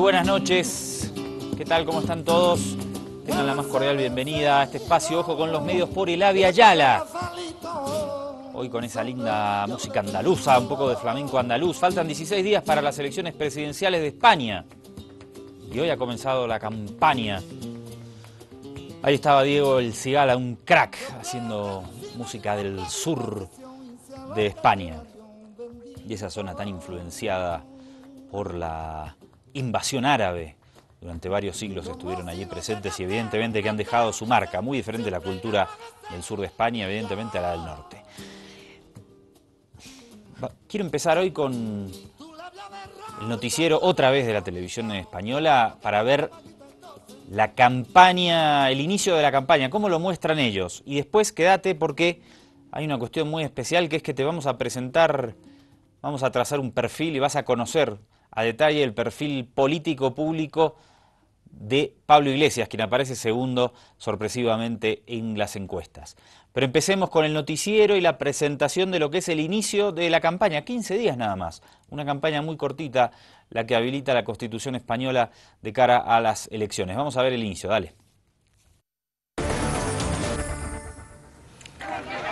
buenas noches. ¿Qué tal? ¿Cómo están todos? Tengan la más cordial bienvenida a este espacio Ojo con los Medios por Elavi Ayala. Hoy con esa linda música andaluza, un poco de flamenco andaluz. Faltan 16 días para las elecciones presidenciales de España. Y hoy ha comenzado la campaña. Ahí estaba Diego El Cigala, un crack, haciendo música del sur de España. Y esa zona tan influenciada por la invasión árabe. Durante varios siglos estuvieron allí presentes y evidentemente que han dejado su marca. Muy diferente la cultura del sur de España, evidentemente a la del norte. Quiero empezar hoy con el noticiero otra vez de la televisión española para ver la campaña, el inicio de la campaña, cómo lo muestran ellos. Y después quédate porque hay una cuestión muy especial que es que te vamos a presentar, vamos a trazar un perfil y vas a conocer a detalle el perfil político público de Pablo Iglesias, quien aparece segundo sorpresivamente en las encuestas. Pero empecemos con el noticiero y la presentación de lo que es el inicio de la campaña, 15 días nada más, una campaña muy cortita, la que habilita la Constitución española de cara a las elecciones. Vamos a ver el inicio, dale.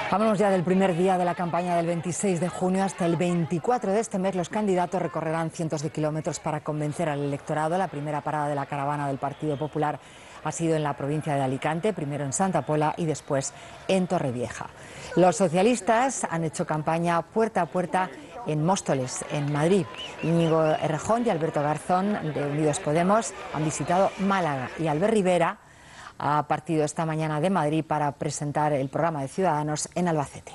Hablamos ya del primer día de la campaña del 26 de junio hasta el 24 de este mes. Los candidatos recorrerán cientos de kilómetros para convencer al electorado. La primera parada de la caravana del Partido Popular ha sido en la provincia de Alicante, primero en Santa Pola y después en Torrevieja. Los socialistas han hecho campaña puerta a puerta en Móstoles, en Madrid. Íñigo Errejón y Alberto Garzón, de Unidos Podemos, han visitado Málaga y Albert Rivera ha partido esta mañana de Madrid para presentar el programa de Ciudadanos en Albacete.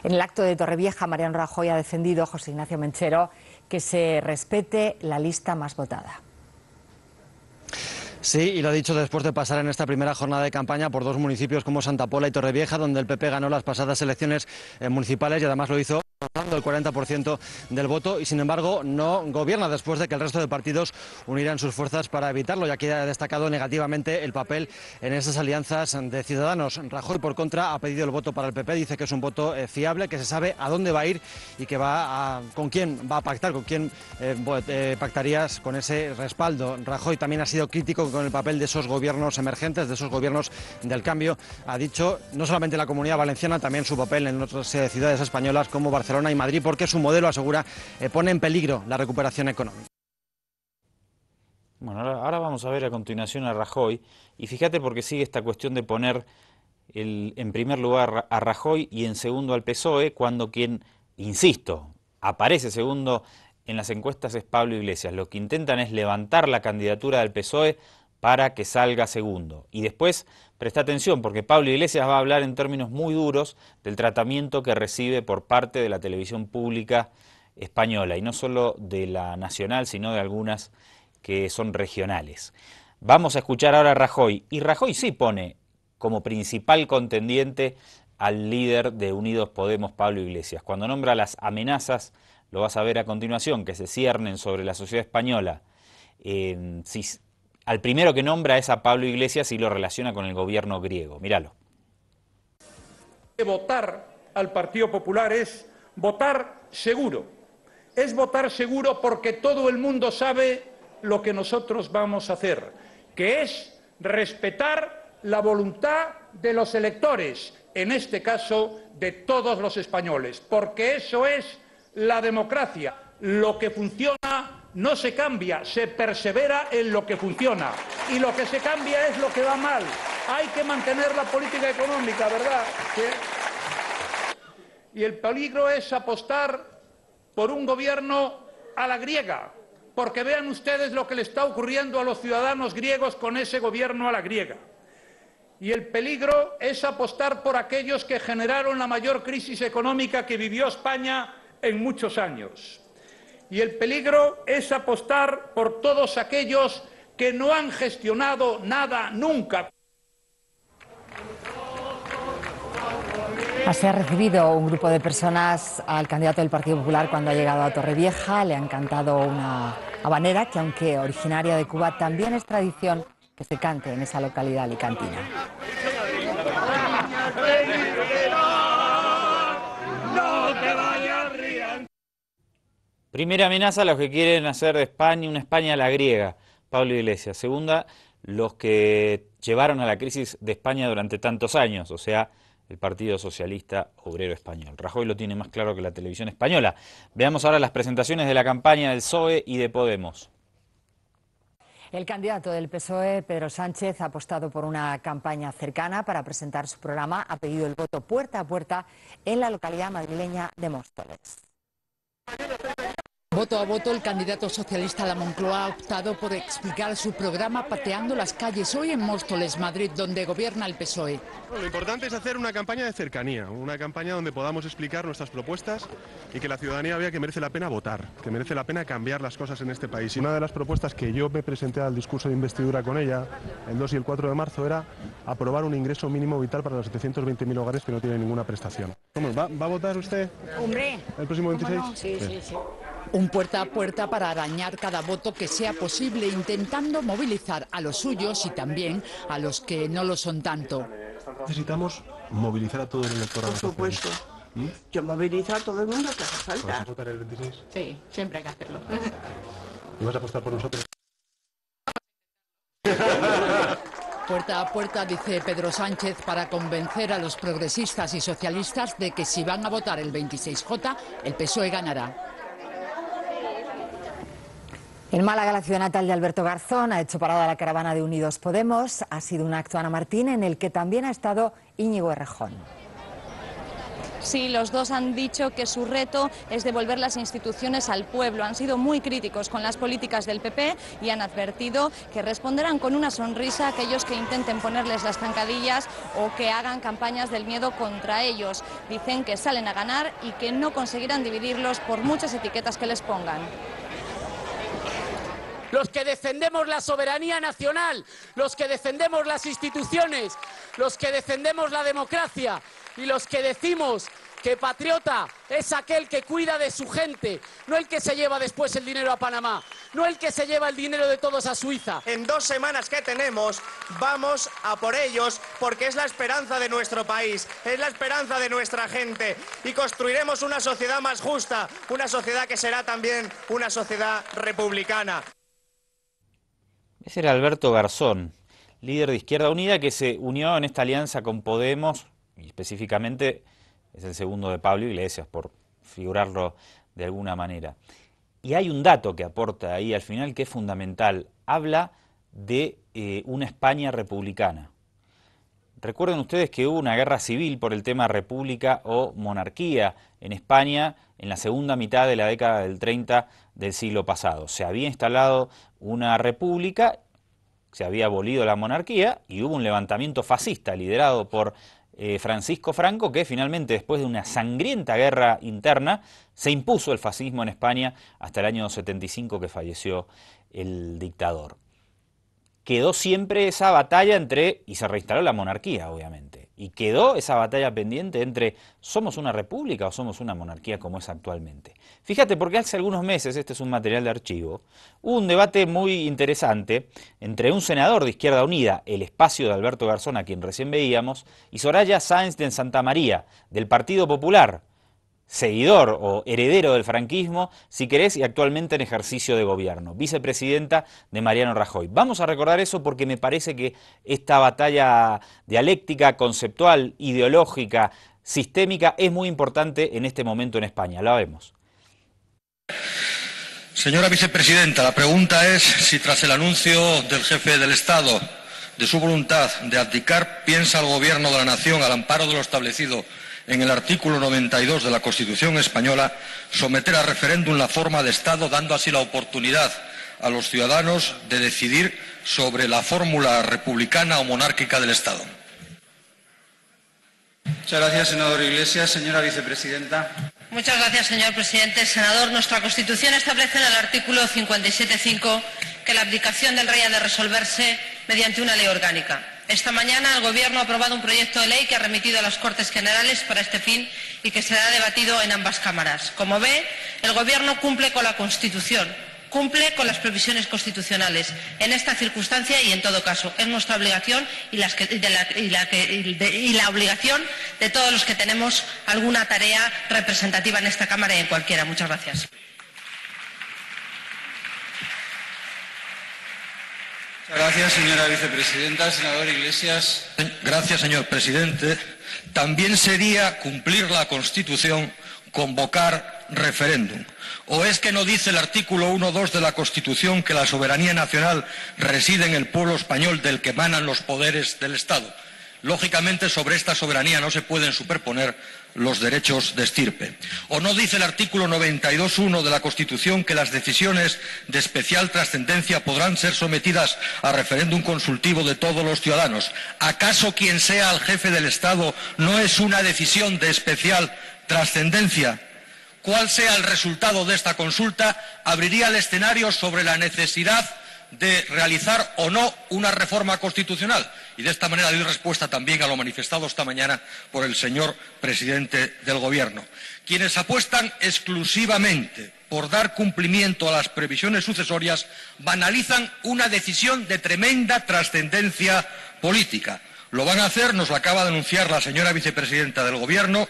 En el acto de Torrevieja, Mariano Rajoy ha defendido, José Ignacio Menchero, que se respete la lista más votada. Sí, y lo ha dicho después de pasar en esta primera jornada de campaña por dos municipios como Santa Pola y Torrevieja, donde el PP ganó las pasadas elecciones municipales y además lo hizo rozando el 40% del voto y sin embargo no gobierna después de que el resto de partidos unirán sus fuerzas para evitarlo, ya que ha destacado negativamente el papel en esas alianzas de Ciudadanos. Rajoy, por contra, ha pedido el voto para el PP, dice que es un voto fiable, que se sabe a dónde va a ir y que con quién va a pactar, con quién pactarías con ese respaldo. Rajoy también ha sido crítico con el papel de esos gobiernos emergentes, de esos gobiernos del cambio. Ha dicho no solamente la Comunidad Valenciana, también su papel en otras ciudades españolas como Barcelona y Madrid, porque su modelo, asegura, pone en peligro la recuperación económica. Bueno, ahora vamos a ver a continuación a Rajoy, y fíjate porque sigue esta cuestión de poner en primer lugar a Rajoy y en segundo al PSOE, cuando quien, insisto, aparece segundo en las encuestas es Pablo Iglesias. Lo que intentan es levantar la candidatura del PSOE para que salga segundo. Y después, presta atención, porque Pablo Iglesias va a hablar en términos muy duros del tratamiento que recibe por parte de la televisión pública española, y no solo de la nacional, sino de algunas que son regionales. Vamos a escuchar ahora a Rajoy, y Rajoy sí pone como principal contendiente al líder de Unidos Podemos, Pablo Iglesias. Cuando nombra las amenazas, lo vas a ver a continuación, que se ciernen sobre la sociedad española, al primero que nombra es a Pablo Iglesias y lo relaciona con el gobierno griego. Míralo. Votar al Partido Popular es votar seguro. Es votar seguro porque todo el mundo sabe lo que nosotros vamos a hacer, que es respetar la voluntad de los electores, en este caso de todos los españoles, porque eso es la democracia. Lo que funciona no se cambia, se persevera en lo que funciona. Y lo que se cambia es lo que va mal. Hay que mantener la política económica, ¿verdad? ¿Sí? Y el peligro es apostar por un gobierno a la griega, porque vean ustedes lo que le está ocurriendo a los ciudadanos griegos con ese gobierno a la griega. Y el peligro es apostar por aquellos que generaron la mayor crisis económica que vivió España en muchos años. Y el peligro es apostar por todos aquellos que no han gestionado nada nunca. Así ha recibido un grupo de personas al candidato del Partido Popular cuando ha llegado a Torrevieja. Le han cantado una habanera que, aunque originaria de Cuba, también es tradición que se cante en esa localidad alicantina. Primera amenaza, los que quieren hacer de España una España a la griega, Pablo Iglesias. Segunda, los que llevaron a la crisis de España durante tantos años, o sea, el Partido Socialista Obrero Español. Rajoy lo tiene más claro que la televisión española. Veamos ahora las presentaciones de la campaña del PSOE y de Podemos. El candidato del PSOE, Pedro Sánchez, ha apostado por una campaña cercana para presentar su programa. Ha pedido el voto puerta a puerta en la localidad madrileña de Móstoles. Voto a voto, el candidato socialista a la Moncloa ha optado por explicar su programa pateando las calles hoy en Móstoles, Madrid, donde gobierna el PSOE. Lo importante es hacer una campaña de cercanía, una campaña donde podamos explicar nuestras propuestas y que la ciudadanía vea que merece la pena votar, que merece la pena cambiar las cosas en este país. Y una de las propuestas que yo me presenté al discurso de investidura con ella, el 2 y el 4 de marzo, era aprobar un ingreso mínimo vital para los 720.000 hogares que no tienen ninguna prestación. ¿Va a votar usted? Hombre, ¿El próximo 26? No? Sí. Un puerta a puerta para arañar cada voto que sea posible, intentando movilizar a los suyos y también a los que no lo son tanto. Necesitamos movilizar a todo el electorado. Por supuesto. Yo movilizo a todo el mundo que hace falta. ¿Vas a votar el 26? Sí, siempre hay que hacerlo. ¿Y vas a apostar por nosotros? Puerta a puerta, dice Pedro Sánchez, para convencer a los progresistas y socialistas de que si van a votar el 26J, el PSOE ganará. En Málaga, la ciudad natal de Alberto Garzón ha hecho parada la caravana de Unidos Podemos. Ha sido un acto, Ana Martín, en el que también ha estado Íñigo Errejón. Sí, los dos han dicho que su reto es devolver las instituciones al pueblo. Han sido muy críticos con las políticas del PP y han advertido que responderán con una sonrisa a aquellos que intenten ponerles las zancadillas o que hagan campañas del miedo contra ellos. Dicen que salen a ganar y que no conseguirán dividirlos por muchas etiquetas que les pongan. Los que defendemos la soberanía nacional, los que defendemos las instituciones, los que defendemos la democracia y los que decimos que patriota es aquel que cuida de su gente, no el que se lleva después el dinero a Panamá, no el que se lleva el dinero de todos a Suiza. En 2 semanas que tenemos, vamos a por ellos porque es la esperanza de nuestro país, es la esperanza de nuestra gente y construiremos una sociedad más justa, una sociedad que será también una sociedad republicana. Ese era Alberto Garzón, líder de Izquierda Unida, que se unió en esta alianza con Podemos, y específicamente es el segundo de Pablo Iglesias, por figurarlo de alguna manera. Y hay un dato que aporta ahí al final que es fundamental. Habla de una España republicana. Recuerden ustedes que hubo una guerra civil por el tema república o monarquía en España en la segunda mitad de la década del 30 del siglo pasado. Se había instalado una república, se había abolido la monarquía y hubo un levantamiento fascista liderado por Francisco Franco, que finalmente, después de una sangrienta guerra interna, se impuso el fascismo en España hasta el año 75, que falleció el dictador. Quedó siempre esa batalla y se reinstaló la monarquía, obviamente, y quedó esa batalla pendiente entre ¿somos una república o somos una monarquía como es actualmente? Fíjate, porque hace algunos meses, este es un material de archivo, hubo un debate muy interesante entre un senador de Izquierda Unida, el espacio de Alberto Garzón, a quien recién veíamos, y Soraya Sáenz de Santa María, del Partido Popular, seguidor o heredero del franquismo, si querés, y actualmente en ejercicio de gobierno, vicepresidenta de Mariano Rajoy. Vamos a recordar eso porque me parece que esta batalla dialéctica, conceptual, ideológica, sistémica, es muy importante en este momento en España. La vemos. Señora vicepresidenta, la pregunta es si tras el anuncio del jefe del Estado de su voluntad de abdicar, piensa el Gobierno de la Nación, al amparo de lo establecido en el artículo 92 de la Constitución española, someter a referéndum la forma de Estado, dando así la oportunidad a los ciudadanos de decidir sobre la fórmula republicana o monárquica del Estado. Muchas gracias, senador Iglesias. Señora vicepresidenta. Muchas gracias, señor presidente. Senador, nuestra Constitución establece en el artículo 57.5 que la abdicación del rey ha de resolverse mediante una ley orgánica. Esta mañana el Gobierno ha aprobado un proyecto de ley que ha remitido a las Cortes Generales para este fin y que será debatido en ambas cámaras. Como ve, el Gobierno cumple con la Constitución, cumple con las previsiones constitucionales. En esta circunstancia y en todo caso es nuestra obligación y la obligación de todos los que tenemos alguna tarea representativa en esta Cámara y en cualquiera. Muchas gracias. Gracias, señora vicepresidenta. Senador Iglesias. Gracias, señor presidente. También sería cumplir la Constitución convocar referéndum. ¿O es que no dice el artículo 1.2 de la Constitución que la soberanía nacional reside en el pueblo español del que emanan los poderes del Estado? Lógicamente, sobre esta soberanía no se pueden superponer los derechos de estirpe. ¿O no dice el artículo 92.1 de la Constitución que las decisiones de especial trascendencia podrán ser sometidas a referéndum consultivo de todos los ciudadanos? ¿Acaso quien sea el jefe del Estado no es una decisión de especial trascendencia? Cuál sea el resultado de esta consulta abriría el escenario sobre la necesidad de realizar o no una reforma constitucional. Y de esta manera doy respuesta también a lo manifestado esta mañana por el señor presidente del Gobierno. Quienes apuestan exclusivamente por dar cumplimiento a las previsiones sucesorias banalizan una decisión de tremenda trascendencia política. Lo van a hacer, nos lo acaba de anunciar la señora vicepresidenta del Gobierno,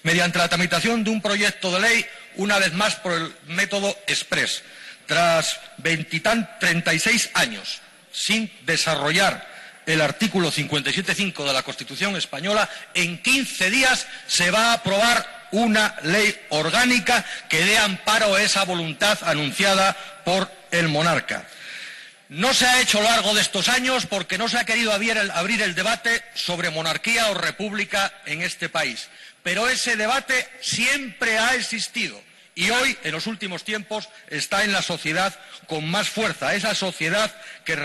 mediante la tramitación de un proyecto de ley, una vez más por el método exprés. Tras 36 años sin desarrollar el artículo 57.5 de la Constitución española, en 15 días se va a aprobar una ley orgánica que dé amparo a esa voluntad anunciada por el monarca. No se ha hecho a lo largo de estos años porque no se ha querido abrir el debate sobre monarquía o república en este país. Pero ese debate siempre ha existido. Y hoy, en los últimos tiempos, está en la sociedad con más fuerza, esa sociedad que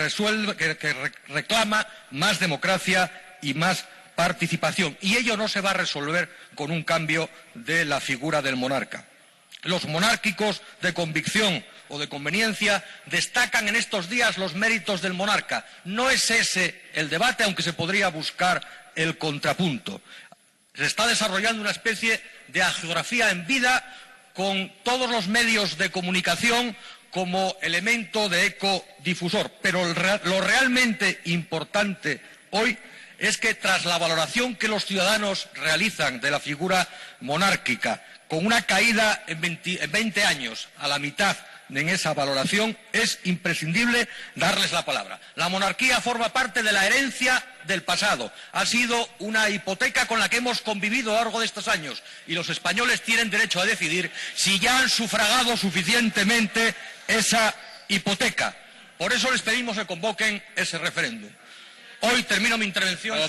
reclama más democracia y más participación. Y ello no se va a resolver con un cambio de la figura del monarca. Los monárquicos de convicción o de conveniencia destacan en estos días los méritos del monarca. No es ese el debate, aunque se podría buscar el contrapunto. Se está desarrollando una especie de hagiografía en vida con todos los medios de comunicación como elemento de ecodifusor. Pero lo realmente importante hoy es que tras la valoración que los ciudadanos realizan de la figura monárquica, con una caída en 20 años a la mitad en esa valoración, es imprescindible darles la palabra. La monarquía forma parte de la herencia del pasado. Ha sido una hipoteca con la que hemos convivido a lo largo de estos años y los españoles tienen derecho a decidir si ya han sufragado suficientemente esa hipoteca. Por eso les pedimos que convoquen ese referéndum. Hoy termino mi intervención,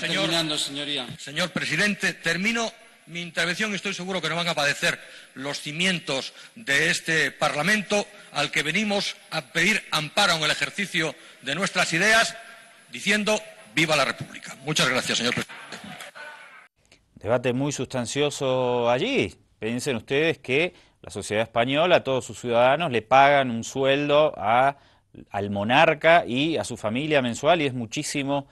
señor presidente, termino mi intervención y estoy seguro que no van a padecer los cimientos de este Parlamento al que venimos a pedir amparo en el ejercicio de nuestras ideas, diciendo ¡viva la República! Muchas gracias, señor presidente. Debate muy sustancioso allí. Piensen ustedes que la sociedad española, todos sus ciudadanos, le pagan un sueldo al monarca y a su familia mensual y es muchísimo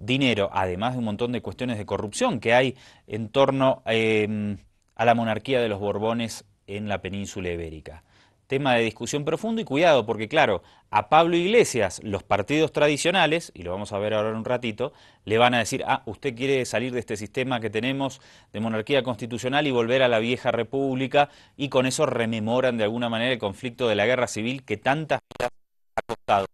dinero, además de un montón de cuestiones de corrupción que hay en torno a la monarquía de los Borbones en la península ibérica. Tema de discusión profundo y cuidado, porque claro, a Pablo Iglesias, los partidos tradicionales, y lo vamos a ver ahora en un ratito, le van a decir, usted quiere salir de este sistema que tenemos de monarquía constitucional y volver a la vieja república, y con eso rememoran de alguna manera el conflicto de la guerra civil que tantas vidas ha costado.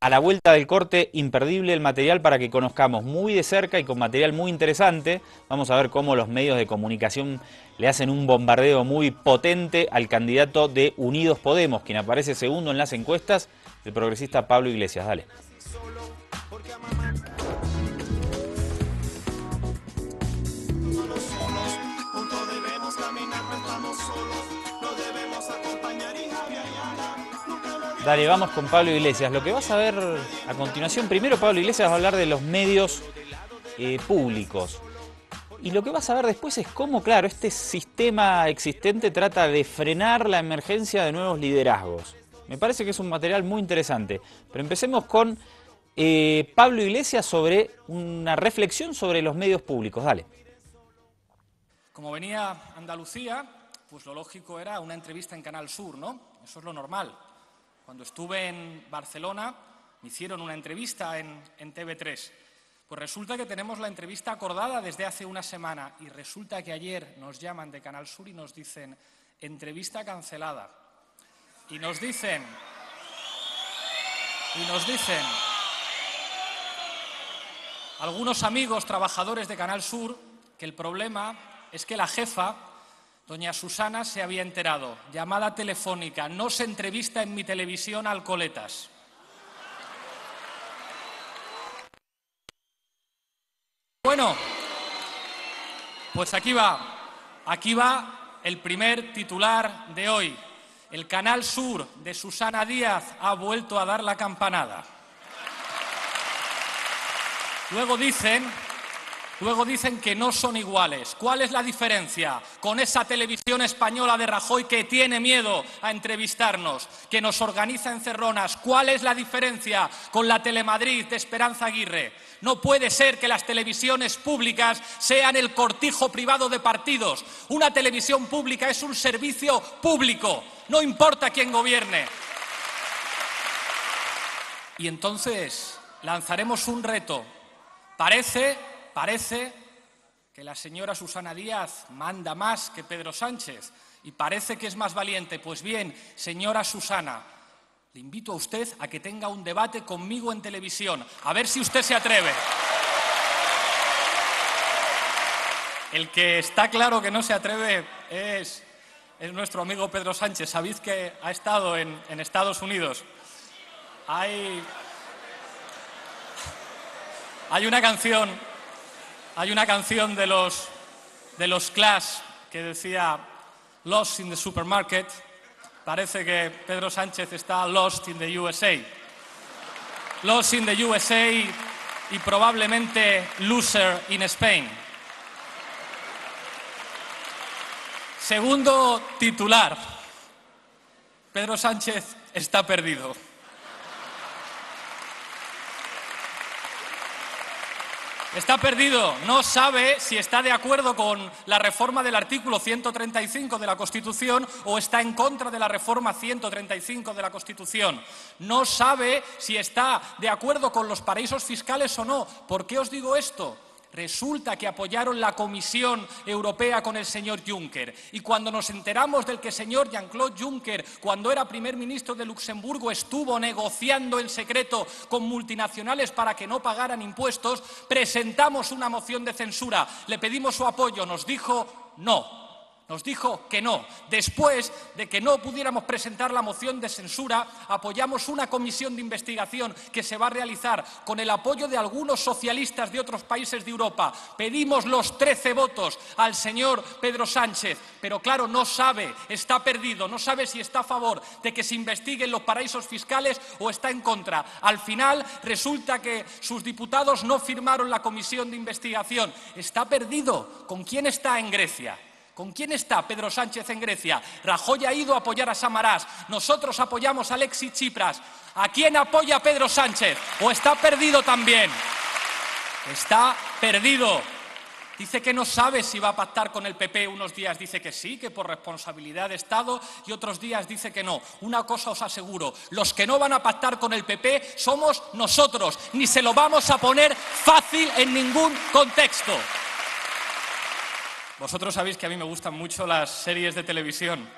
A la vuelta del corte, imperdible el material para que conozcamos muy de cerca y con material muy interesante. Vamos a ver cómo los medios de comunicación le hacen un bombardeo muy potente al candidato de Unidos Podemos, quien aparece segundo en las encuestas, el progresista Pablo Iglesias. Dale. Dale, vamos con Pablo Iglesias. Lo que vas a ver a continuación, primero Pablo Iglesias va a hablar de los medios públicos. Y lo que vas a ver después es cómo, claro, este sistema existente trata de frenar la emergencia de nuevos liderazgos. Me parece que es un material muy interesante. Pero empecemos con Pablo Iglesias sobre una reflexión sobre los medios públicos. Dale. Como venía Andalucía, pues lo lógico era una entrevista en Canal Sur, ¿no? Eso es lo normal. Cuando estuve en Barcelona, me hicieron una entrevista en TV3. Pues resulta que tenemos la entrevista acordada desde hace una semana y resulta que ayer nos llaman de Canal Sur y nos dicen entrevista cancelada. Y nos dicen algunos amigos trabajadores de Canal Sur que el problema es que la jefa, doña Susana, se había enterado. Llamada telefónica, no se entrevista en mi televisión a Alcoletas. Bueno, pues aquí va el primer titular de hoy. El Canal Sur de Susana Díaz ha vuelto a dar la campanada. Luego dicen que no son iguales. ¿Cuál es la diferencia con esa televisión española de Rajoy que tiene miedo a entrevistarnos, que nos organiza encerronas? ¿Cuál es la diferencia con la Telemadrid de Esperanza Aguirre? No puede ser que las televisiones públicas sean el cortijo privado de partidos. Una televisión pública es un servicio público, no importa quién gobierne. Y entonces lanzaremos un reto. Parece que la señora Susana Díaz manda más que Pedro Sánchez y parece que es más valiente. Pues bien, señora Susana, le invito a usted a que tenga un debate conmigo en televisión, a ver si usted se atreve. El que está claro que no se atreve es nuestro amigo Pedro Sánchez. Sabéis que ha estado en Estados Unidos. Hay una canción de los Clash que decía Lost in the Supermarket. Parece que Pedro Sánchez está lost in the USA. Lost in the USA y probablemente loser in Spain. Segundo titular. Pedro Sánchez está perdido. Está perdido, no sabe si está de acuerdo con la reforma del artículo 135 de la Constitución o está en contra de la reforma 135 de la Constitución. No sabe si está de acuerdo con los paraísos fiscales o no. ¿Por qué os digo esto? Resulta que apoyaron la Comisión Europea con el señor Juncker. Y cuando nos enteramos del que el señor Jean-Claude Juncker, cuando era primer ministro de Luxemburgo, estuvo negociando en secreto con multinacionales para que no pagaran impuestos, presentamos una moción de censura. Le pedimos su apoyo. Nos dijo no. Nos dijo que no. Después de que no pudiéramos presentar la moción de censura, apoyamos una comisión de investigación que se va a realizar con el apoyo de algunos socialistas de otros países de Europa. Pedimos los 13 votos al señor Pedro Sánchez, pero claro, no sabe, está perdido, no sabe si está a favor de que se investiguen los paraísos fiscales o está en contra. Al final resulta que sus diputados no firmaron la comisión de investigación. Está perdido. ¿Con quién está en Grecia? ¿Con quién está Pedro Sánchez en Grecia? Rajoy ha ido a apoyar a Samaras. Nosotros apoyamos a Alexis Tsipras. ¿A quién apoya Pedro Sánchez? ¿O está perdido también? Está perdido. Dice que no sabe si va a pactar con el PP. Unos días dice que sí, que por responsabilidad de Estado, y otros días dice que no. Una cosa os aseguro, los que no van a pactar con el PP somos nosotros. Ni se lo vamos a poner fácil en ningún contexto. Vosotros sabéis que a mí me gustan mucho las series de televisión.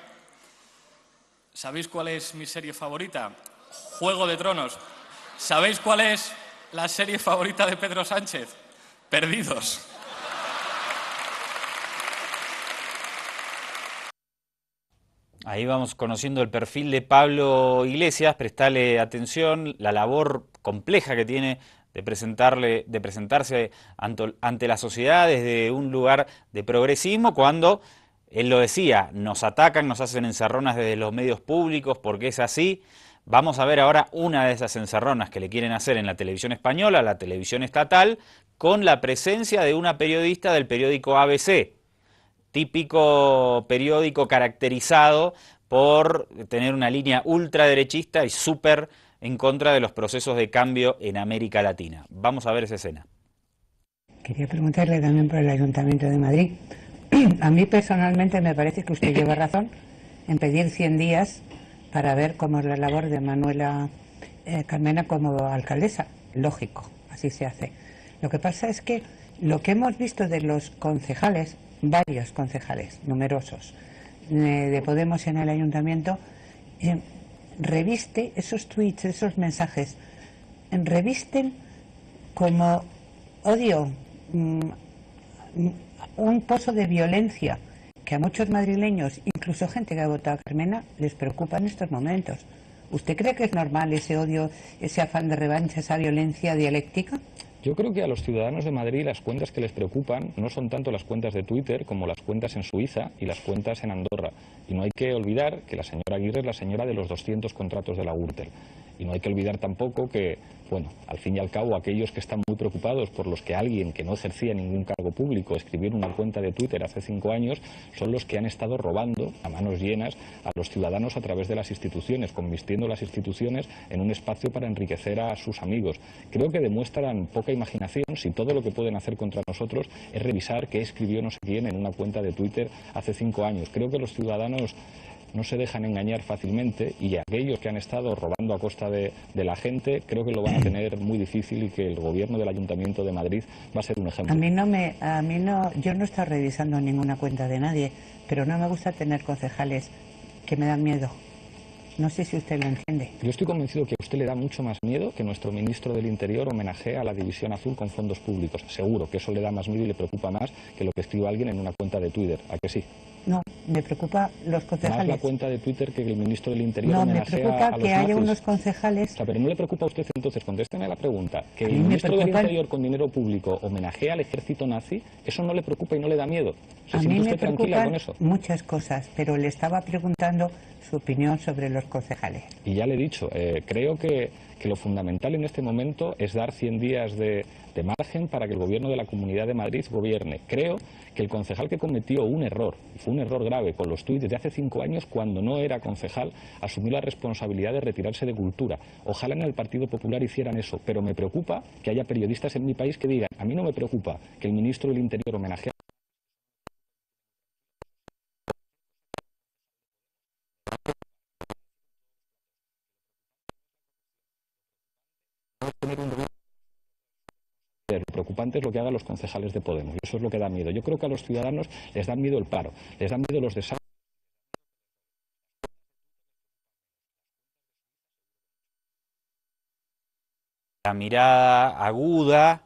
¿Sabéis cuál es mi serie favorita? Juego de Tronos. ¿Sabéis cuál es la serie favorita de Pedro Sánchez? Perdidos. Ahí vamos conociendo el perfil de Pablo Iglesias. Prestale atención, la labor compleja que tiene de presentarse ante la sociedad desde un lugar de progresismo, cuando él lo decía, nos atacan, nos hacen encerronas desde los medios públicos, porque es así. Vamos a ver ahora una de esas encerronas que le quieren hacer en la televisión española, la televisión estatal, con la presencia de una periodista del periódico ABC, típico periódico caracterizado por tener una línea ultraderechista y súper en contra de los procesos de cambio en América Latina. Vamos a ver esa escena. Quería preguntarle también por el Ayuntamiento de Madrid. A mí personalmente me parece que usted lleva razón en pedir 100 días para ver cómo es la labor de Manuela Carmena como alcaldesa. Lógico, así se hace. Lo que pasa es que lo que hemos visto de los concejales, varios concejales, numerosos, de Podemos en el Ayuntamiento, reviste esos tweets, esos mensajes, revisten como odio, un pozo de violencia que a muchos madrileños, incluso gente que ha votado a Carmena, les preocupa en estos momentos. ¿Usted cree que es normal ese odio, ese afán de revancha, esa violencia dialéctica? Yo creo que a los ciudadanos de Madrid las cuentas que les preocupan no son tanto las cuentas de Twitter como las cuentas en Suiza y las cuentas en Andorra. Y no hay que olvidar que la señora Aguirre es la señora de los 200 contratos de la Gürtel. Y no hay que olvidar tampoco que, bueno, al fin y al cabo, aquellos que están muy preocupados por los que alguien que no ejercía ningún cargo público escribió en una cuenta de Twitter hace 5 años, son los que han estado robando a manos llenas a los ciudadanos a través de las instituciones, convirtiendo las instituciones en un espacio para enriquecer a sus amigos. Creo que demuestran poca imaginación si todo lo que pueden hacer contra nosotros es revisar qué escribió no sé quién en una cuenta de Twitter hace 5 años. Creo que los ciudadanos no se dejan engañar fácilmente y aquellos que han estado robando a costa de la gente creo que lo van a tener muy difícil y que el gobierno del Ayuntamiento de Madrid va a ser un ejemplo. Yo no estoy revisando ninguna cuenta de nadie, pero no me gusta tener concejales que me dan miedo. No sé si usted lo entiende. Yo estoy convencido que a usted le da mucho más miedo que nuestro ministro del Interior homenajee a la División Azul con fondos públicos. Seguro que eso le da más miedo y le preocupa más que lo que escriba alguien en una cuenta de Twitter. ¿A que sí? No, me preocupa los concejales. Más la cuenta de Twitter que el ministro del Interior no, homenajea me preocupa a los que haya nazis. unos concejales... O sea, pero ¿no le preocupa a usted entonces? Contésteme a la pregunta. Que el ministro del Interior con dinero público homenajea al ejército nazi, ¿eso no le preocupa y no le da miedo? ¿Se siente usted tranquila con eso? Muchas cosas, pero le estaba preguntando su opinión sobre los concejales. Y ya le he dicho, creo que lo fundamental en este momento es dar 100 días de margen para que el gobierno de la Comunidad de Madrid gobierne. Creo que el concejal que cometió un error, y fue un error grave, con los tuits de hace 5 años, cuando no era concejal, asumió la responsabilidad de retirarse de Cultura. Ojalá en el Partido Popular hicieran eso, pero me preocupa que haya periodistas en mi país que digan, a mí no me preocupa que el ministro del Interior homenajee Lo preocupante es lo que hagan los concejales de Podemos, y eso es lo que da miedo. Yo creo que a los ciudadanos les da miedo el paro, les da miedo los desastres. La mirada aguda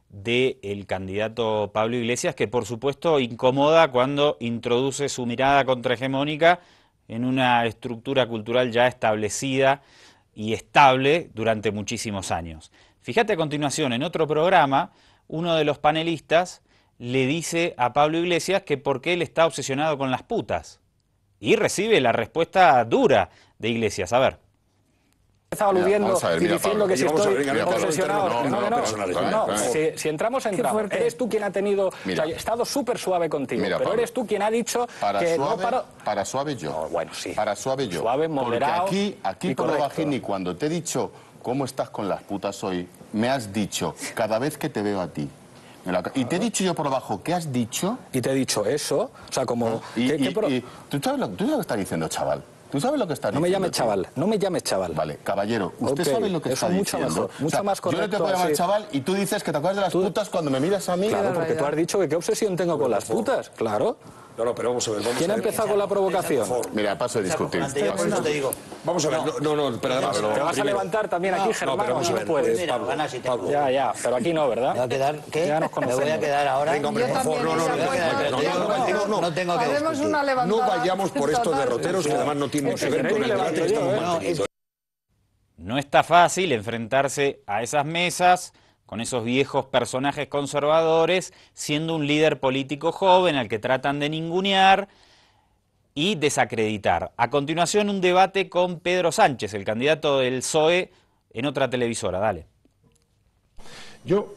del candidato Pablo Iglesias, que por supuesto incomoda cuando introduce su mirada contrahegemónica en una estructura cultural ya establecida y estable durante muchísimos años. Fíjate a continuación, en otro programa, uno de los panelistas le dice a Pablo Iglesias que por qué él está obsesionado con las putas. Y recibe la respuesta dura de Iglesias. A ver. Estaba aludiendo y diciendo que si estoy obsesionado. Si entramos, entramos. Eres tú quien ha tenido. He estado súper suave contigo, pero eres tú quien ha dicho que no paro. Para suave yo. Bueno, sí. Para suave yo. Suave, moderado. Porque aquí por lo bajín, y cuando te he dicho cómo estás con las putas hoy, me has dicho cada vez que te veo a ti. Y te he dicho yo por abajo, ¿qué has dicho? Y te he dicho eso. O sea, como. ¿Tú sabes lo que estás diciendo, chaval? ¿Tú sabes lo que estás diciendo? No me llames chaval, no me llames chaval. Vale, caballero, usted sabe lo que está diciendo. Mejor, mucho más correcto. Yo no te puedo llamar chaval y tú dices que te acuerdas de las putas cuando me miras a mí. Claro, porque tú has dicho que qué obsesión tengo con las putas, claro. No, pero vamos a ver. ¿Quién ha empezado con la provocación? Mira, paso a discutir. Vamos a ver, pero además... Te vas a levantar también aquí, Germán, no, pero vamos a ver. No puedes, Pablo. Ya, pero aquí no, ¿verdad? ¿Me voy a quedar qué? Ya nos conocemos. ¿Me voy a quedar ahora? Venga, hombre, por favor, no tengo que discutir. No vayamos por estos derroteros que además no tienen que ver con el debate que estamos manteniendo. No está fácil enfrentarse a esas mesas con esos viejos personajes conservadores, siendo un líder político joven al que tratan de ningunear y desacreditar. A continuación, un debate con Pedro Sánchez, el candidato del PSOE, en otra televisora. Dale. Yo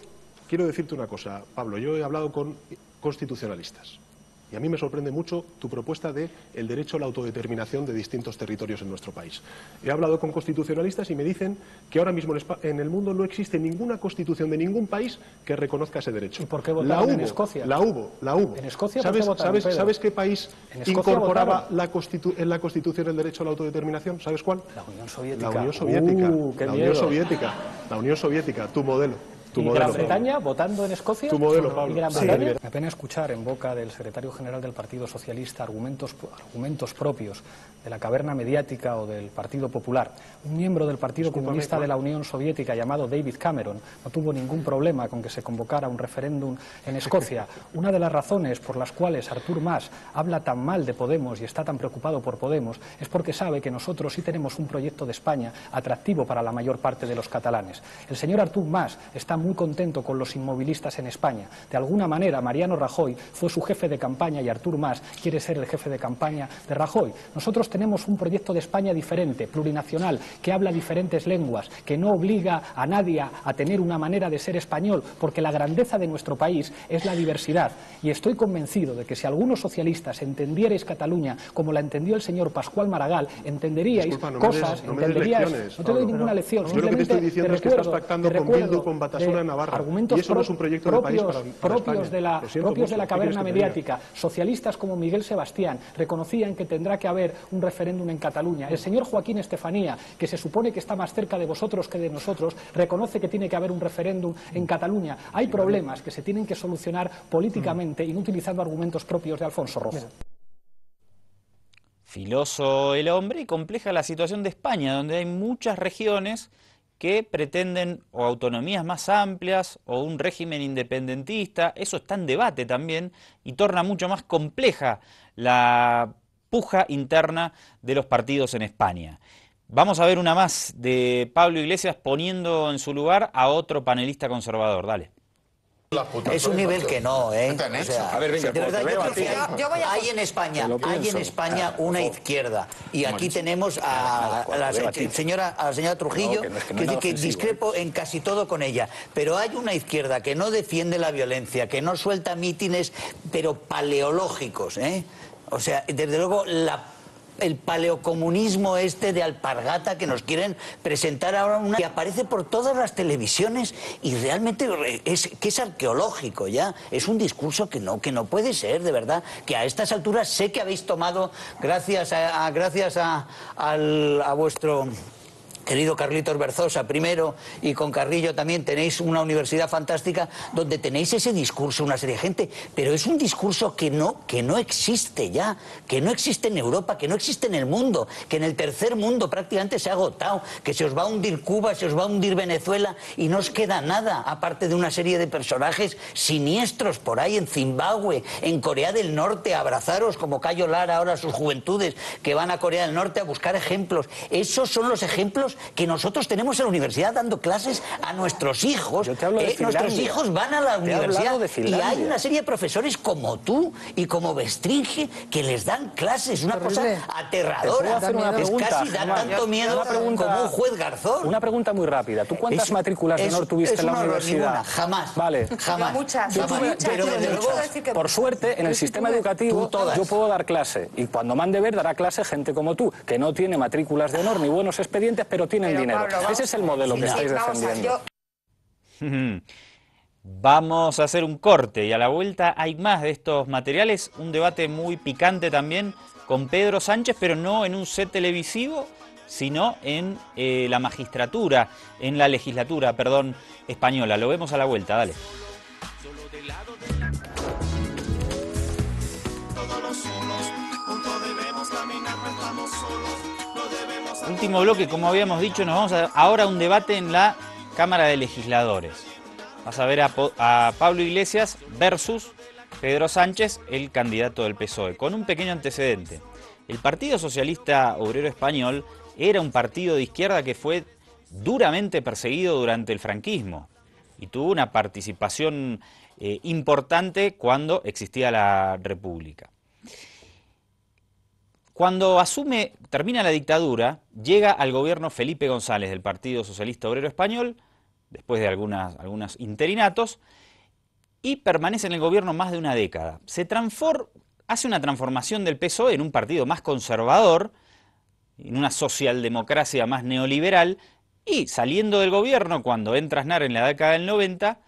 quiero decirte una cosa, Pablo. Yo he hablado con constitucionalistas. Y a mí me sorprende mucho tu propuesta de el derecho a la autodeterminación de distintos territorios en nuestro país. He hablado con constitucionalistas y me dicen que ahora mismo en el mundo no existe ninguna constitución de ningún país que reconozca ese derecho. ¿Y por qué votaron en Escocia? La hubo. ¿En Escocia ¿Sabes qué país incorporaba en la Constitución el derecho a la autodeterminación? ¿Sabes cuál? La Unión Soviética. La Unión Soviética. La Unión Soviética, tu modelo. ¿Y Gran Bretaña votando en Escocia? Tu modelo, Pablo. ¿Y Gran Bretaña? Me apena escuchar en boca del secretario general del Partido Socialista argumentos propios de la caverna mediática o del Partido Popular. Un miembro del Partido Comunista de la Unión Soviética llamado David Cameron no tuvo ningún problema con que se convocara un referéndum en Escocia. Una de las razones por las cuales Artur Mas habla tan mal de Podemos y está tan preocupado por Podemos es porque sabe que nosotros sí tenemos un proyecto de España atractivo para la mayor parte de los catalanes. El señor Artur Mas está muy contento con los inmovilistas en España. De alguna manera, Mariano Rajoy fue su jefe de campaña y Artur Mas quiere ser el jefe de campaña de Rajoy. Nosotros tenemos un proyecto de España diferente, plurinacional, que habla diferentes lenguas, que no obliga a nadie a tener una manera de ser español, porque la grandeza de nuestro país es la diversidad. Y estoy convencido de que si algunos socialistas entendierais Cataluña como la entendió el señor Pascual Maragall, entenderíais cosas, entenderíais... No te doy ninguna lección, yo lo que te estoy diciendo es que estás pactando con Bildu, con Batasuna en Navarra, argumentos y eso no es un proyecto de país para propios de la caverna mediática. Socialistas como Miguel Sebastián reconocían que tendrá que haber un referéndum en Cataluña. El señor Joaquín Estefanía, que se supone que está más cerca de vosotros que de nosotros, reconoce que tiene que haber un referéndum en Cataluña. Hay problemas que se tienen que solucionar políticamente y no utilizando argumentos propios de Alfonso Rojo. Filoso el hombre y compleja la situación de España, donde hay muchas regiones que pretenden o autonomías más amplias o un régimen independentista. Eso está en debate también y torna mucho más compleja la puja interna de los partidos en España. Vamos a ver una más de Pablo Iglesias poniendo en su lugar a otro panelista conservador. Dale. Es un nivel que no, ¿eh? O sea, a ver, venga, de verdad, hay en España una izquierda y aquí tenemos a la señora Trujillo, que discrepo en casi todo con ella, pero hay una izquierda que no defiende la violencia, que no suelta mítines, pero paleológicos, ¿eh? O sea, desde luego el paleocomunismo este de alpargata que nos quieren presentar ahora, que aparece por todas las televisiones y realmente es arqueológico ya, es un discurso que no puede ser, de verdad, que a estas alturas sé que habéis tomado, gracias a vuestro querido Carlitos Berzosa primero, y con Carrillo también tenéis una universidad fantástica donde tenéis ese discurso, una serie de gente, pero es un discurso que no existe ya, que no existe en Europa, que no existe en el mundo, que en el tercer mundo prácticamente se ha agotado, que se os va a hundir Cuba, se os va a hundir Venezuela y no os queda nada, aparte de una serie de personajes siniestros por ahí en Zimbabue, en Corea del Norte, a abrazaros como Cayo Lara ahora sus juventudes que van a Corea del Norte a buscar ejemplos. Esos son los ejemplos que nosotros tenemos en la universidad dando clases a nuestros hijos. Nuestros hijos van a la universidad y hay una serie de profesores como tú y como Bestringe que les dan clases, una cosa aterradora. Es casi da tanto miedo como un juez Garzón. Una pregunta muy rápida. ¿Tú cuántas matrículas de honor tuviste en la universidad? Ninguna, jamás. Vale. Jamás. Muchas. Pero desde luego, por suerte, en el sistema educativo yo puedo dar clase y cuando mande ver dará clase gente como tú, que no tiene matrículas de honor ni buenos expedientes, pero tienen dinero. Pablo, ese es el modelo que estáis defendiendo. Vamos a hacer un corte y a la vuelta hay más de estos materiales, un debate muy picante también con Pedro Sánchez, pero no en un set televisivo, sino en la magistratura, en la legislatura, perdón, española. Lo vemos a la vuelta, dale. Último bloque, como habíamos dicho, nos vamos ahora a un debate en la Cámara de Legisladores. Vas a ver a Pablo Iglesias versus Pedro Sánchez, el candidato del PSOE, con un pequeño antecedente. El Partido Socialista Obrero Español era un partido de izquierda que fue duramente perseguido durante el franquismo y tuvo una participación importante cuando existía la República. Cuando termina la dictadura, llega al gobierno Felipe González del Partido Socialista Obrero Español, después de algunos interinatos, y permanece en el gobierno más de una década. Hace una transformación del PSOE en un partido más conservador, en una socialdemocracia más neoliberal, y saliendo del gobierno, cuando entra Aznar en la década del 90,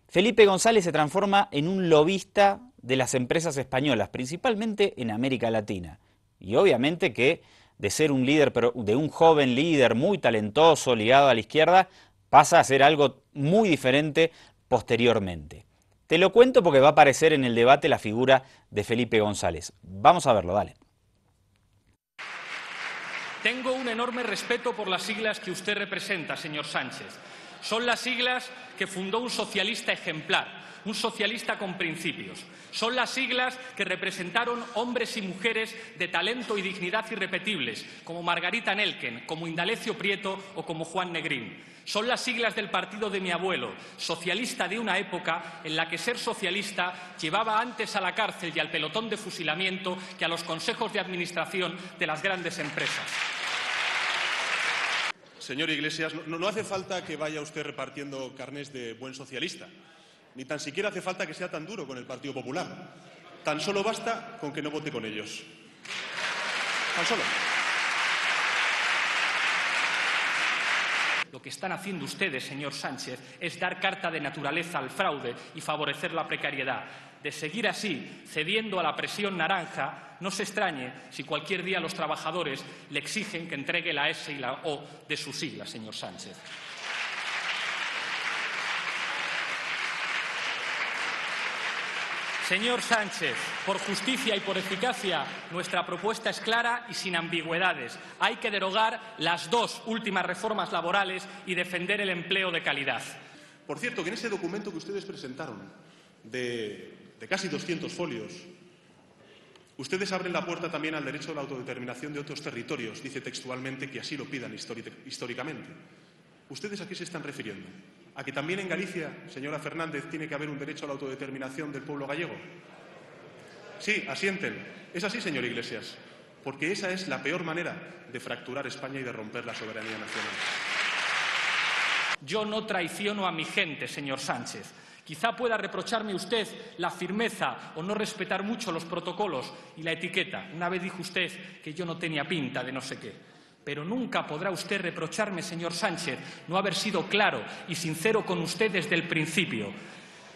Felipe González se transforma en un lobista de las empresas españolas, principalmente en América Latina. Y obviamente que de ser un líder, pero de un joven líder muy talentoso, ligado a la izquierda, Pasa a ser algo muy diferente posteriormente. Te lo cuento porque va a aparecer en el debate la figura de Felipe González. Vamos a verlo, dale. Tengo un enorme respeto por las siglas que usted representa, señor Sánchez. Son las siglas que fundó un socialista ejemplar, un socialista con principios. Son las siglas que representaron hombres y mujeres de talento y dignidad irrepetibles, como Margarita Nelken, como Indalecio Prieto o como Juan Negrín. Son las siglas del partido de mi abuelo, socialista de una época en la que ser socialista llevaba antes a la cárcel y al pelotón de fusilamiento que a los consejos de administración de las grandes empresas. Señor Iglesias, no hace falta que vaya usted repartiendo carnés de buen socialista. Ni tan siquiera hace falta que sea tan duro con el Partido Popular. Tan solo basta con que no vote con ellos. Tan solo. Lo que están haciendo ustedes, señor Sánchez, es dar carta de naturaleza al fraude y favorecer la precariedad. De seguir así, cediendo a la presión naranja, no se extrañe si cualquier día los trabajadores le exigen que entregue la S y la O de sus siglas, señor Sánchez. Señor Sánchez, por justicia y por eficacia, nuestra propuesta es clara y sin ambigüedades. Hay que derogar las dos últimas reformas laborales y defender el empleo de calidad. Por cierto, que en ese documento que ustedes presentaron, de casi 200 folios, ustedes abren la puerta también al derecho a la autodeterminación de otros territorios. Dice textualmente que así lo pidan históricamente. ¿Ustedes a qué se están refiriendo? ¿A que también en Galicia, señora Fernández, tiene que haber un derecho a la autodeterminación del pueblo gallego? Sí, asienten. Es así, señor Iglesias, porque esa es la peor manera de fracturar España y de romper la soberanía nacional. Yo no traiciono a mi gente, señor Sánchez. Quizá pueda reprocharme usted la firmeza o no respetar mucho los protocolos y la etiqueta. Una vez dijo usted que yo no tenía pinta de no sé qué. Pero nunca podrá usted reprocharme, señor Sánchez, no haber sido claro y sincero con usted desde el principio.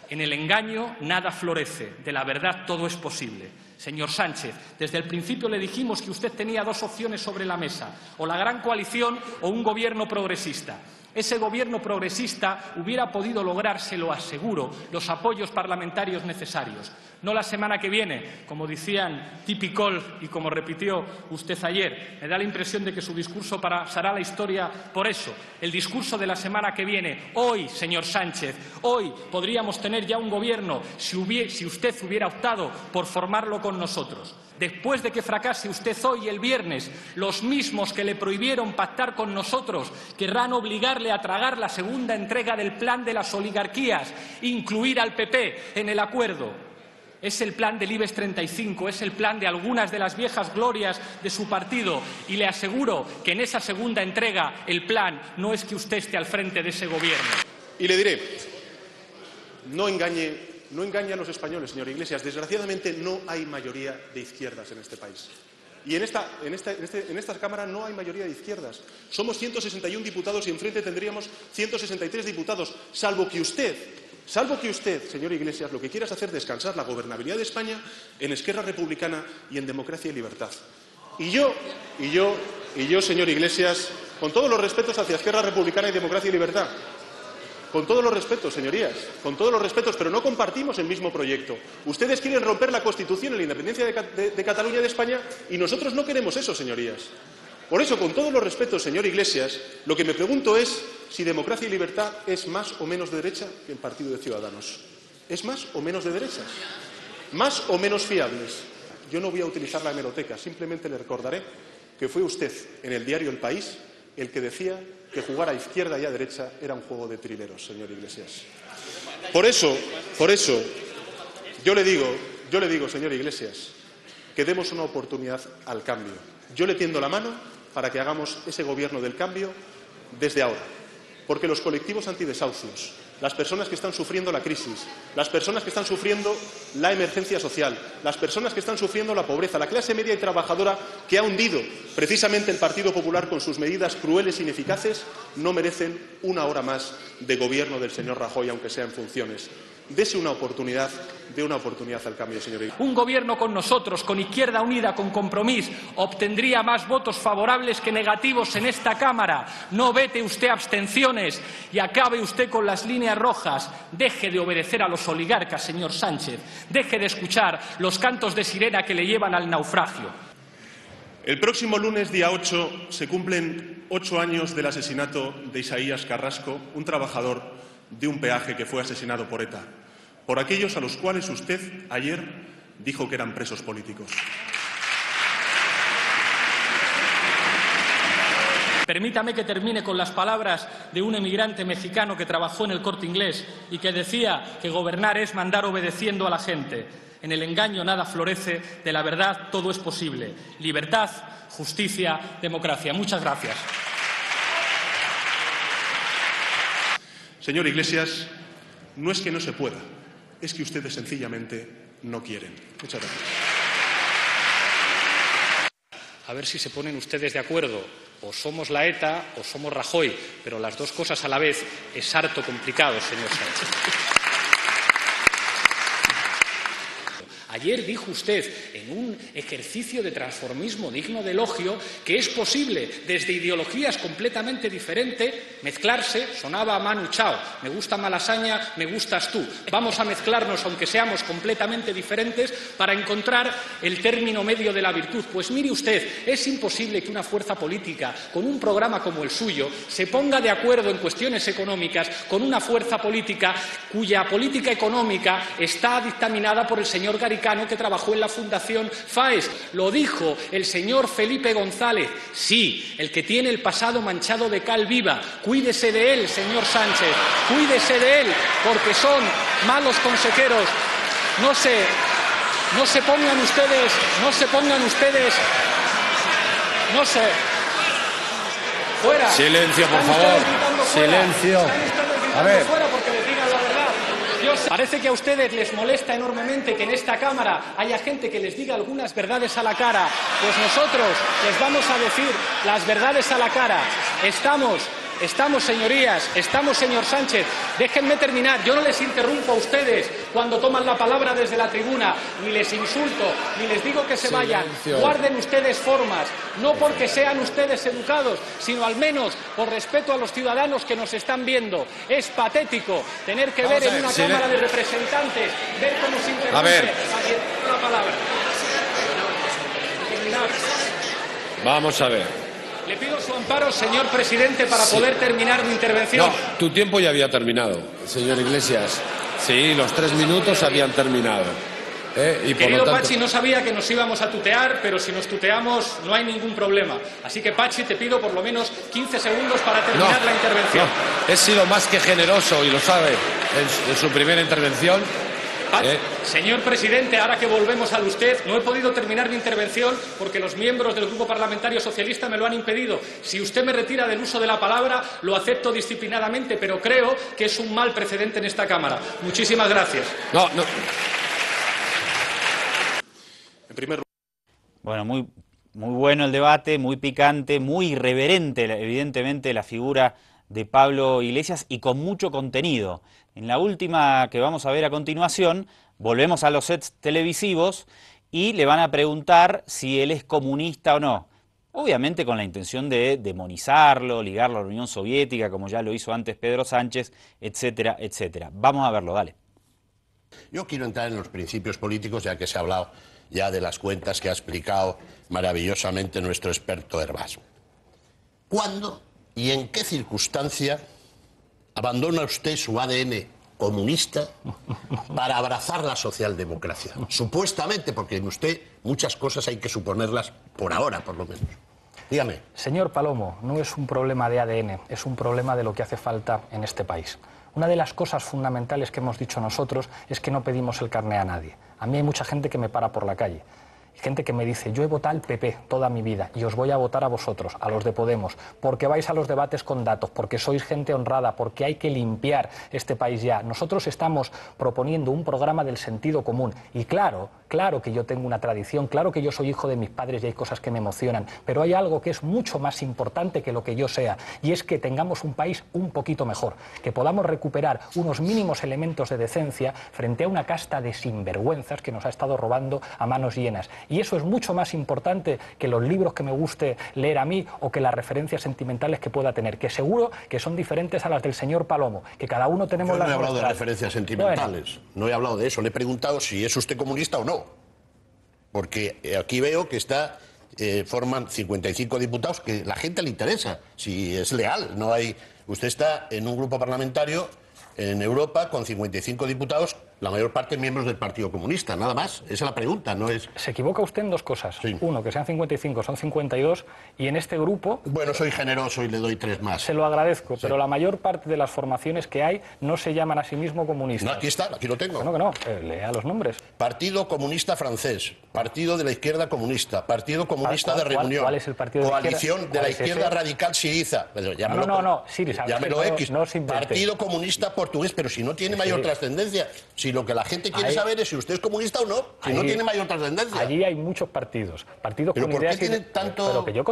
En el engaño nada florece, de la verdad todo es posible. Señor Sánchez, desde el principio le dijimos que usted tenía dos opciones sobre la mesa, o la gran coalición o un gobierno progresista. Ese gobierno progresista hubiera podido lograr, se lo aseguro, los apoyos parlamentarios necesarios. No la semana que viene, como decían Tipicol y como repitió usted ayer. Me da la impresión de que su discurso pasará a la historia por eso. El discurso de la semana que viene. Hoy, señor Sánchez, hoy podríamos tener ya un gobierno si usted hubiera optado por formarlo con nosotros. Después de que fracase usted hoy, el viernes, los mismos que le prohibieron pactar con nosotros querrán obligarle a tragar la segunda entrega del plan de las oligarquías, incluir al PP en el acuerdo. Es el plan del IBEX 35, es el plan de algunas de las viejas glorias de su partido. Y le aseguro que en esa segunda entrega el plan no es que usted esté al frente de ese gobierno. Y le diré, no engañe a los españoles, señor Iglesias. Desgraciadamente no hay mayoría de izquierdas en este país. Y en esta Cámara no hay mayoría de izquierdas. Somos 161 diputados y enfrente tendríamos 163 diputados, salvo que usted, señor Iglesias, lo que quiera es hacer descansar la gobernabilidad de España en Esquerra Republicana y en Democracia y Libertad. Y yo, señor Iglesias, con todos los respetos hacia Esquerra Republicana y Democracia y Libertad, con todos los respetos, señorías, con todos los respetos, pero no compartimos el mismo proyecto. Ustedes quieren romper la Constitución y la independencia de Cataluña y de España y nosotros no queremos eso, señorías. Por eso, con todos los respetos, señor Iglesias, lo que me pregunto es si Democracia y Libertad es más o menos de derecha que el Partido de Ciudadanos. ¿Es más o menos de derechas? ¿Más o menos fiables? Yo no voy a utilizar la hemeroteca, simplemente le recordaré que fue usted, en el diario El País, el que decía que jugar a izquierda y a derecha era un juego de trileros, señor Iglesias. Por eso, yo le digo, señor Iglesias, que demos una oportunidad al cambio. Yo le tiendo la mano para que hagamos ese gobierno del cambio desde ahora, porque los colectivos antidesahucios, las personas que están sufriendo la crisis, las personas que están sufriendo la emergencia social, las personas que están sufriendo la pobreza, la clase media y trabajadora que ha hundido precisamente el Partido Popular con sus medidas crueles e ineficaces, no merecen una hora más de gobierno del señor Rajoy, aunque sea en funciones. Dese una oportunidad. Dé una oportunidad al cambio, señor Iglesias. Un gobierno con nosotros, con Izquierda Unida, con Compromís, obtendría más votos favorables que negativos en esta Cámara. No vete usted a abstenciones y acabe usted con las líneas rojas. Deje de obedecer a los oligarcas, señor Sánchez. Deje de escuchar los cantos de sirena que le llevan al naufragio. El próximo lunes, día 8, se cumplen 8 años del asesinato de Isaías Carrasco, un trabajador de un peaje que fue asesinado por ETA, por aquellos a los cuales usted ayer dijo que eran presos políticos. Permítame que termine con las palabras de un emigrante mexicano que trabajó en el Corte Inglés y que decía que gobernar es mandar obedeciendo a la gente. En el engaño nada florece, de la verdad todo es posible. Libertad, justicia, democracia. Muchas gracias. Señor Iglesias, no es que no se pueda, es que ustedes sencillamente no quieren. Muchas gracias. A ver si se ponen ustedes de acuerdo. O somos la ETA o somos Rajoy, pero las dos cosas a la vez es harto complicado, señor Sánchez. Ayer dijo usted, en un ejercicio de transformismo digno de elogio, que es posible, desde ideologías completamente diferentes, mezclarse. Sonaba a Manu Chao, me gusta Malasaña, me gustas tú. Vamos a mezclarnos, aunque seamos completamente diferentes, para encontrar el término medio de la virtud. Pues mire usted, es imposible que una fuerza política, con un programa como el suyo, se ponga de acuerdo en cuestiones económicas con una fuerza política cuya política económica está dictaminada por el señor Garicano, que trabajó en la Fundación FAES. Lo dijo el señor Felipe González. Sí, el que tiene el pasado manchado de cal viva. Cuídese de él, señor Sánchez. Cuídese de él, porque son malos consejeros. No se pongan ustedes. Fuera. Silencio, por favor. Silencio. A ver. Parece que a ustedes les molesta enormemente que en esta Cámara haya gente que les diga algunas verdades a la cara. Pues nosotros les vamos a decir las verdades a la cara. Estamos, señorías, estamos, señor Sánchez. Déjenme terminar. Yo no les interrumpo a ustedes cuando toman la palabra desde la tribuna, ni les insulto, ni les digo que se vayan. Guarden ustedes formas, no porque sean ustedes educados, sino al menos por respeto a los ciudadanos que nos están viendo. Es patético tener que ver en una Cámara de Representantes, ver cómo se interrumpe a ver. La palabra. Vamos a ver. Le pido su amparo, señor presidente, para poder terminar mi intervención. No, tu tiempo ya había terminado, señor Iglesias. Sí, los 3 minutos habían terminado. Y por Querido lo tanto... Pachi, no sabía que nos íbamos a tutear, pero si nos tuteamos no hay ningún problema. Así que, Pachi, te pido por lo menos 15 segundos para terminar la intervención. No, he sido más que generoso, y lo sabe, en su primera intervención. Señor presidente, ahora que volvemos al usted, no he podido terminar mi intervención porque los miembros del Grupo Parlamentario Socialista me lo han impedido. Si usted me retira del uso de la palabra, lo acepto disciplinadamente, pero creo que es un mal precedente en esta Cámara. Muchísimas gracias. No. En primer lugar... Bueno, muy bueno el debate, muy picante, muy irreverente, evidentemente, la figura de Pablo Iglesias y con mucho contenido. En la última que vamos a ver a continuación, volvemos a los sets televisivos y le van a preguntar si él es comunista o no. Obviamente con la intención de demonizarlo, ligarlo a la Unión Soviética, como ya lo hizo antes Pedro Sánchez, etcétera, etcétera. Vamos a verlo, dale. Yo quiero entrar en los principios políticos, ya que se ha hablado ya de las cuentas que ha explicado maravillosamente nuestro experto Hervás. ¿Cuándo y en qué circunstancia abandona usted su ADN comunista para abrazar la socialdemocracia? Supuestamente, porque en usted muchas cosas hay que suponerlas por ahora, por lo menos. Dígame. Señor Palomo, no es un problema de ADN, es un problema de lo que hace falta en este país. Una de las cosas fundamentales que hemos dicho nosotros es que no pedimos el carné a nadie. A mí hay mucha gente que me para por la calle. Gente que me dice, yo he votado al PP toda mi vida y os voy a votar a vosotros, a los de Podemos, porque vais a los debates con datos, porque sois gente honrada, porque hay que limpiar este país ya. Nosotros estamos proponiendo un programa del sentido común y claro claro que yo tengo una tradición, claro que yo soy hijo de mis padres y hay cosas que me emocionan, pero hay algo que es mucho más importante que lo que yo sea, y es que tengamos un país un poquito mejor, que podamos recuperar unos mínimos elementos de decencia frente a una casta de sinvergüenzas que nos ha estado robando a manos llenas. Y eso es mucho más importante que los libros que me guste leer a mí o que las referencias sentimentales que pueda tener, que seguro que son diferentes a las del señor Palomo, que cada uno tenemos las nuestras. Yo no he hablado de referencias sentimentales, no he hablado de eso, le he preguntado si es usted comunista o no, porque aquí veo que forman 55 diputados, que la gente le interesa, si es leal, no hay... Usted está en un grupo parlamentario en Europa con 55 diputados, la mayor parte miembros del Partido Comunista, nada más. Esa es la pregunta, no es... Se equivoca usted en dos cosas. Sí. Uno, que sean 55, son 52, y en este grupo... Bueno, soy generoso y le doy 3 más. Se lo agradezco, sí. Pero la mayor parte de las formaciones que hay no se llaman a sí mismo comunistas. No, aquí está, aquí lo tengo. No, que no, lea los nombres. Partido Comunista Francés, Partido de la Izquierda Comunista, Partido Comunista de Reunión. ¿Cuál es el partido de Coalición de la Izquierda Radical Siriza. No, Siriza. Llámelo X. No Partido Comunista Portugués, pero si no tiene mayor trascendencia, si lo que la gente quiere saber es si usted es comunista o no, si no tiene mayor trascendencia. Allí hay muchos partidos ¿Pero con por qué ideas tiene tanto...? Pero que yo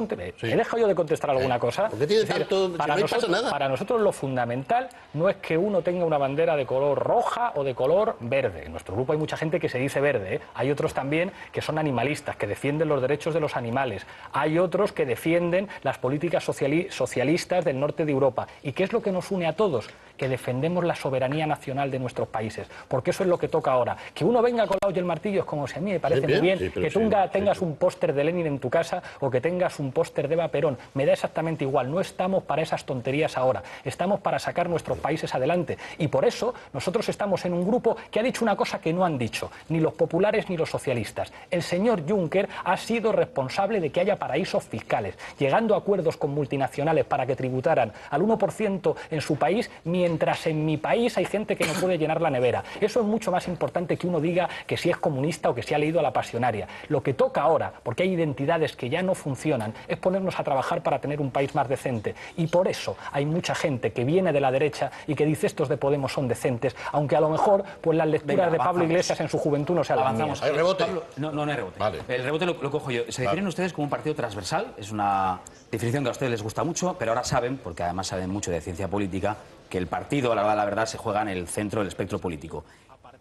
¿he dejado yo de contestar alguna cosa? ¿Por qué tiene tanto...? Para nosotros lo fundamental no es que uno tenga una bandera de color roja o de color verde. En nuestro grupo hay mucha gente que se dice verde, ¿eh? Hay otros también que son animalistas, que defienden los derechos de los animales. Hay otros que defienden las políticas socialistas del norte de Europa. ¿Y qué es lo que nos une a todos? Que defendemos la soberanía nacional de nuestros países, porque eso es lo que toca ahora. Que uno venga con la olla y el martillo es como si a mí me parece muy bien, sí, que tú tengas un póster de Lenin en tu casa o que tengas un póster de Eva Perón, me da exactamente igual. No estamos para esas tonterías ahora, estamos para sacar nuestros países adelante, y por eso nosotros estamos en un grupo que ha dicho una cosa que no han dicho ni los populares ni los socialistas. El señor Juncker ha sido responsable de que haya paraísos fiscales, llegando a acuerdos con multinacionales para que tributaran al 1% en su país, mientras en mi país hay gente que no puede llenar la nevera. Eso es mucho más importante que uno diga que si es comunista o que si ha leído a la Pasionaria. Lo que toca ahora, porque hay identidades que ya no funcionan, es ponernos a trabajar para tener un país más decente. Y por eso hay mucha gente que viene de la derecha y que dice estos de Podemos son decentes, aunque a lo mejor pues las lecturas de Pablo Iglesias en su juventud no sean las mías. ¿Hay rebote? No hay rebote. Vale. El rebote lo cojo yo. Se definen ustedes como un partido transversal, es una definición que a ustedes les gusta mucho, pero ahora saben, porque además saben mucho de ciencia política, que el partido, a la hora de la verdad, se juega en el centro del espectro político.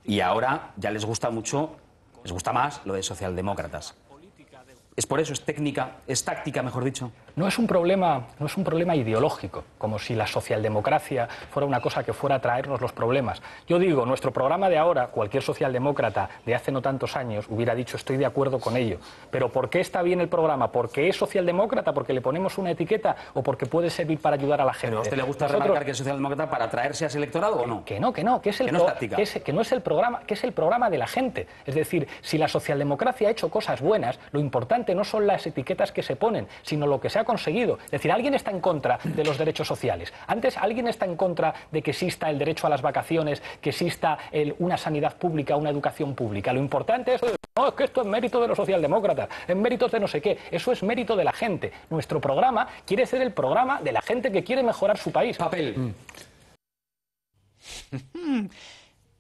Y ahora ya les gusta mucho, les gusta más lo de socialdemócratas. ¿Es por eso? ¿Es táctica, mejor dicho? No es un problema ideológico, como si la socialdemocracia fuera una cosa que fuera a traernos los problemas. Yo digo, nuestro programa de ahora, cualquier socialdemócrata de hace no tantos años hubiera dicho estoy de acuerdo con ello. Pero ¿por qué está bien el programa? ¿Porque es socialdemócrata? ¿Porque le ponemos una etiqueta? ¿O porque puede servir para ayudar a la gente? ¿Pero a usted le gusta remarcar que es socialdemócrata para atraerse a ese electorado o no? Que no es el programa, que es el programa de la gente. Es decir, si la socialdemocracia ha hecho cosas buenas, lo importante no son las etiquetas que se ponen, sino lo que se ha conseguido. Es decir, alguien está en contra de los derechos sociales. Antes alguien está en contra de que exista el derecho a las vacaciones, que exista una sanidad pública, una educación pública. Lo importante es, no, es que esto es mérito de los socialdemócratas, es mérito de no sé qué. Eso es mérito de la gente. Nuestro programa quiere ser el programa de la gente que quiere mejorar su país. Papel.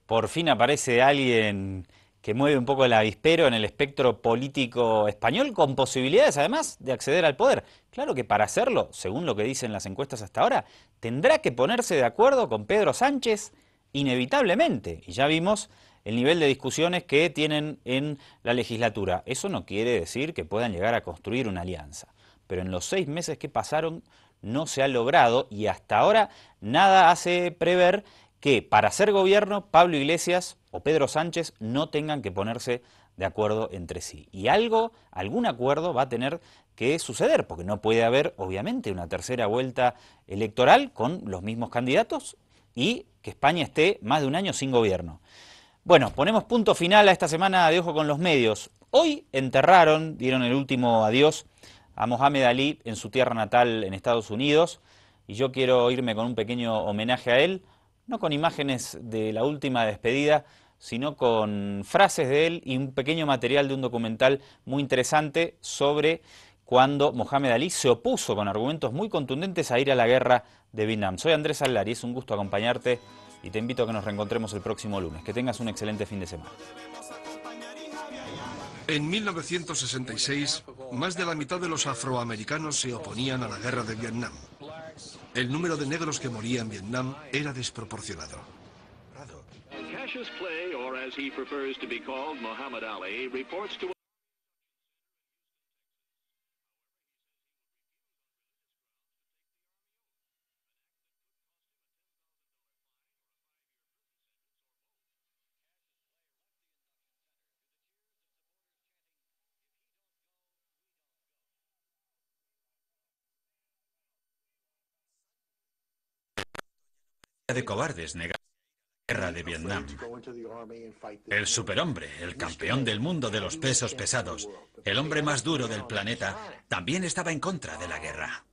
Por fin aparece alguien que mueve un poco el avispero en el espectro político español, con posibilidades además de acceder al poder. Claro que para hacerlo, según lo que dicen las encuestas hasta ahora, tendrá que ponerse de acuerdo con Pedro Sánchez inevitablemente. Y ya vimos el nivel de discusiones que tienen en la legislatura. Eso no quiere decir que puedan llegar a construir una alianza. Pero en los 6 meses que pasaron no se ha logrado, y hasta ahora nada hace prever que para hacer gobierno Pablo Iglesias o Pedro Sánchez no tengan que ponerse de acuerdo entre sí. Y algún acuerdo va a tener que suceder, porque no puede haber, obviamente, una tercera vuelta electoral con los mismos candidatos y que España esté más de un año sin gobierno. Bueno, ponemos punto final a esta semana de Ojo con los Medios. Hoy dieron el último adiós a Mohamed Ali en su tierra natal en Estados Unidos, y yo quiero irme con un pequeño homenaje a él, no con imágenes de la última despedida, sino con frases de él y un pequeño material de un documental muy interesante sobre cuando Mohamed Ali se opuso con argumentos muy contundentes a ir a la guerra de Vietnam. Soy Andrés Aldari, es un gusto acompañarte y te invito a que nos reencontremos el próximo lunes. Que tengas un excelente fin de semana. En 1966, más de la mitad de los afroamericanos se oponían a la guerra de Vietnam. El número de negros que moría en Vietnam era desproporcionado. Cassius Clay, or as he prefers to be called, Muhammad Ali, reports to de cobardes negar la guerra de Vietnam. El superhombre, el campeón del mundo de los pesos pesados, el hombre más duro del planeta, también estaba en contra de la guerra.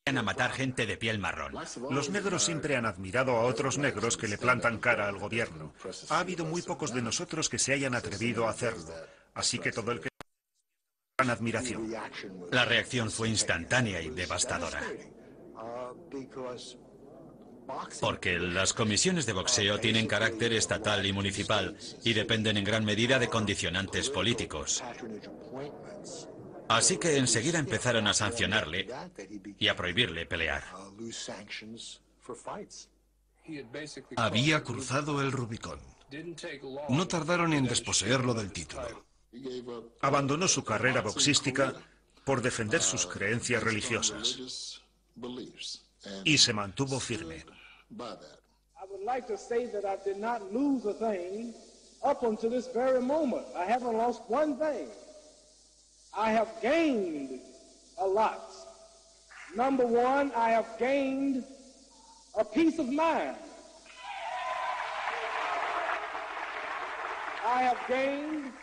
A matar gente de piel marrón. Los negros siempre han admirado a otros negros que le plantan cara al gobierno. Ha habido muy pocos de nosotros que se hayan atrevido a hacerlo. Así que todo el que... gran admiración. La reacción fue instantánea y devastadora. Porque las comisiones de boxeo tienen carácter estatal y municipal y dependen en gran medida de condicionantes políticos. Así que enseguida empezaron a sancionarle y a prohibirle pelear. Había cruzado el Rubicón. No tardaron en desposeerlo del título. Abandonó su carrera boxística por defender sus creencias religiosas y se mantuvo firme. I have gained a lot. Number one, I have gained a peace of mind. I have gained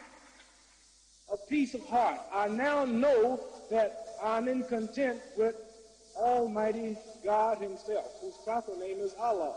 a peace of heart. I now know that I'm in content with Almighty God Himself, whose proper name is Allah.